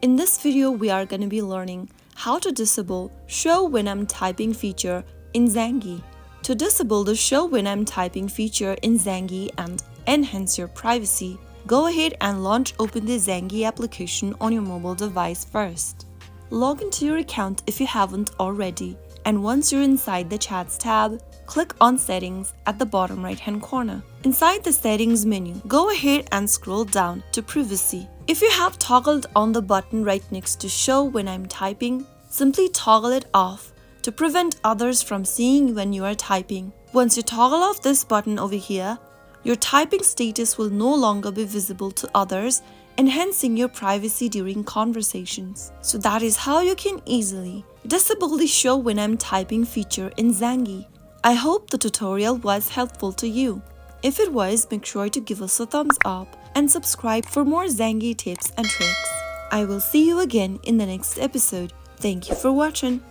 In this video, we are going to be learning how to disable Show When I'm Typing feature in Zangi. To disable the Show When I'm Typing feature in Zangi and enhance your privacy, go ahead and open the Zangi application on your mobile device first. Log into your account if you haven't already, and once you're inside the Chats tab, click on Settings at the bottom right-hand corner. Inside the Settings menu, go ahead and scroll down to Privacy. If you have toggled on the button right next to Show When I'm Typing, simply toggle it off to prevent others from seeing when you are typing. Once you toggle off this button over here, your typing status will no longer be visible to others, enhancing your privacy during conversations. So that is how you can easily disable the Show When I'm Typing feature in Zangi. I hope the tutorial was helpful to you. If it was, make sure to give us a thumbs up and subscribe for more Zangi tips and tricks. I will see you again in the next episode. Thank you for watching.